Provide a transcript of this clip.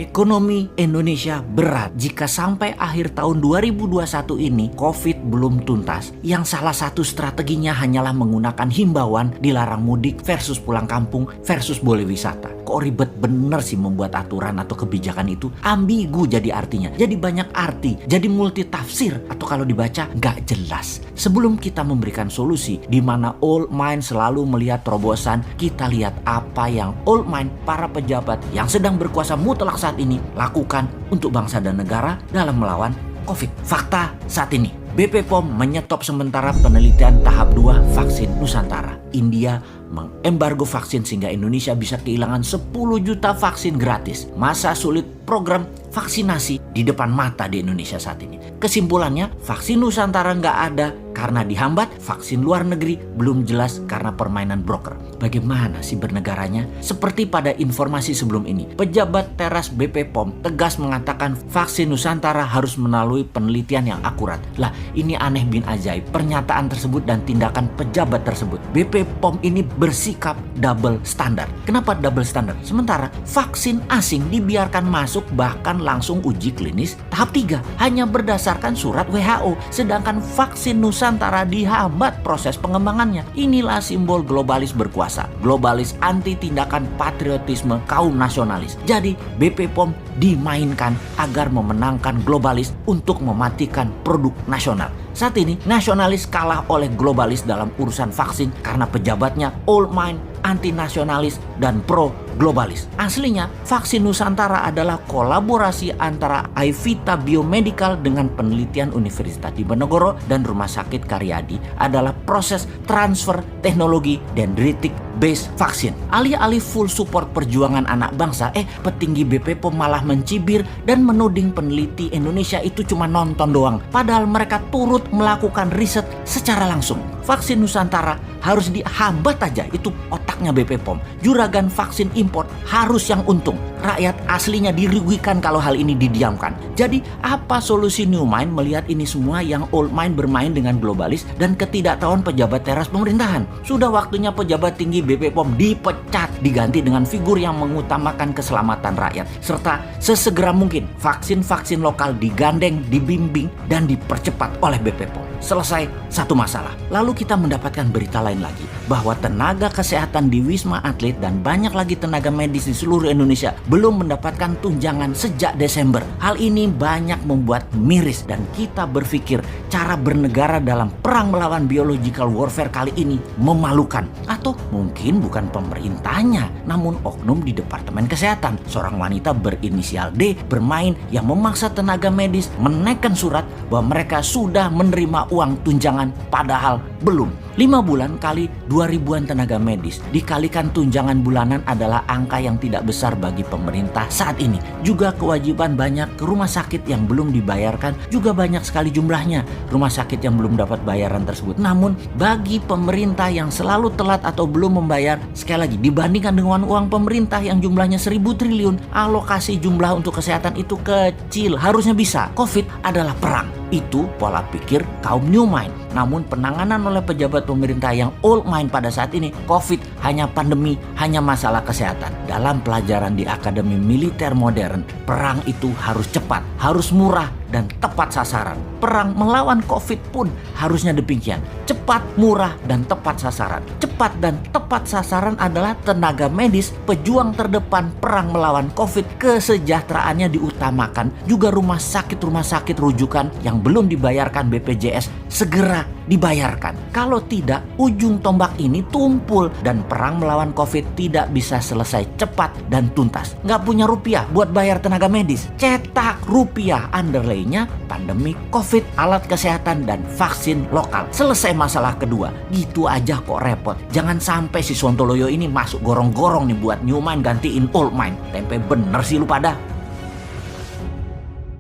Ekonomi Indonesia berat jika sampai akhir tahun 2021 ini COVID belum tuntas. Yang salah satu strateginya hanyalah menggunakan himbauan dilarang mudik versus pulang kampung versus boleh wisata. Kok ribet bener sih membuat aturan atau kebijakan itu? Ambigu jadi artinya. Jadi banyak arti, jadi multi tafsir atau kalau dibaca nggak jelas. Sebelum kita memberikan solusi di mana old mind selalu melihat terobosan, kita lihat apa yang old mind para pejabat yang sedang berkuasa mutlak saat ini lakukan untuk bangsa dan negara dalam melawan COVID. Fakta saat ini, BP POM menyetop sementara penelitian tahap 2 vaksin Nusantara. India mengembargo vaksin sehingga Indonesia bisa kehilangan 10 juta vaksin gratis. Masa sulit program vaksinasi di depan mata di Indonesia saat ini. Kesimpulannya, vaksin Nusantara nggak ada karena dihambat, vaksin luar negeri belum jelas karena permainan broker. Bagaimana sih bernegaranya? Seperti pada informasi sebelum ini, pejabat teras BP POM tegas mengatakan vaksin Nusantara harus melalui penelitian yang akurat. Lah, ini aneh bin ajaib pernyataan tersebut dan tindakan pejabat tersebut. BP POM ini bersikap double standar. Kenapa double standar? Sementara vaksin asing dibiarkan masuk bahkan langsung uji klinis tahap 3 hanya berdasarkan surat WHO, sedangkan vaksin Nusantara dihambat proses pengembangannya. Inilah simbol globalis berkuasa, globalis anti tindakan patriotisme kaum nasionalis. Jadi BP POM dimainkan agar memenangkan globalis untuk mematikan produk nasional. Saat ini nasionalis kalah oleh globalis dalam urusan vaksin karena pejabatnya old mind, anti nasionalis dan pro globalis. Aslinya vaksin Nusantara adalah kolaborasi antara Aivita Biomedical dengan penelitian Universitas Diponegoro dan Rumah Sakit Karyadi, adalah proses transfer teknologi dendritic base vaksin. Alih-alih full support perjuangan anak bangsa, petinggi BP POM malah mencibir dan menuding peneliti Indonesia itu cuma nonton doang. Padahal mereka turut melakukan riset secara langsung. Vaksin Nusantara harus dihambat aja, itu otaknya BP POM. Juragan vaksin impor harus yang untung. Rakyat aslinya dirugikan kalau hal ini didiamkan. Jadi apa solusi new mind melihat ini semua yang old mind bermain dengan globalis dan ketidaktahuan pejabat teras pemerintahan? Sudah waktunya pejabat tinggi BP POM dipecat, diganti dengan figur yang mengutamakan keselamatan rakyat. Serta sesegera mungkin vaksin-vaksin lokal digandeng, dibimbing, dan dipercepat oleh BP POM. Selesai satu masalah. Lalu kita mendapatkan berita lain lagi bahwa tenaga kesehatan di Wisma Atlet dan banyak lagi tenaga medis di seluruh Indonesia belum mendapatkan tunjangan sejak Desember. Hal ini banyak membuat miris dan kita berpikir cara bernegara dalam perang melawan biological warfare kali ini memalukan. Atau mungkin bukan pemerintahnya, namun oknum di Departemen Kesehatan. Seorang wanita berinisial D bermain yang memaksa tenaga medis menaikkan surat bahwa mereka sudah menerima uang tunjangan padahal belum. 5 bulan kali 2.000-an tenaga medis dikalikan tunjangan bulanan adalah angka yang tidak besar bagi pemerintah saat ini. Juga kewajiban banyak ke rumah sakit yang belum dibayarkan juga banyak sekali jumlahnya. Rumah sakit yang belum dapat bayaran tersebut. Namun bagi pemerintah yang selalu telat atau belum membayar, sekali lagi dibandingkan dengan uang pemerintah yang jumlahnya 1.000 triliun, alokasi jumlah untuk kesehatan itu kecil. Harusnya bisa. COVID adalah perang. Itu pola pikir kaum new mind. Namun penanganan oleh pejabat pemerintah yang old mind pada saat ini, COVID hanya pandemi, hanya masalah kesehatan. Dalam pelajaran di Akademi Militer Modern, perang itu harus cepat, harus murah, dan tepat sasaran. Perang melawan COVID pun harusnya demikian. Cepat, murah, dan tepat sasaran. Cepat dan tepat sasaran adalah tenaga medis, pejuang terdepan perang melawan COVID. Kesejahteraannya diutamakan. Juga rumah sakit rujukan yang belum dibayarkan BPJS segera dibayarkan. Kalau tidak, ujung tombak ini tumpul dan perang melawan COVID tidak bisa selesai cepat dan tuntas. Nggak punya rupiah buat bayar tenaga medis. Cetak rupiah, underlay-nya pandemi COVID, alat kesehatan, dan vaksin lokal. Selesai masalah kedua. Gitu aja kok repot. Jangan sampai si Sontoloyo ini masuk gorong-gorong nih buat new mind gantiin old mind. Tempe bener sih lu pada.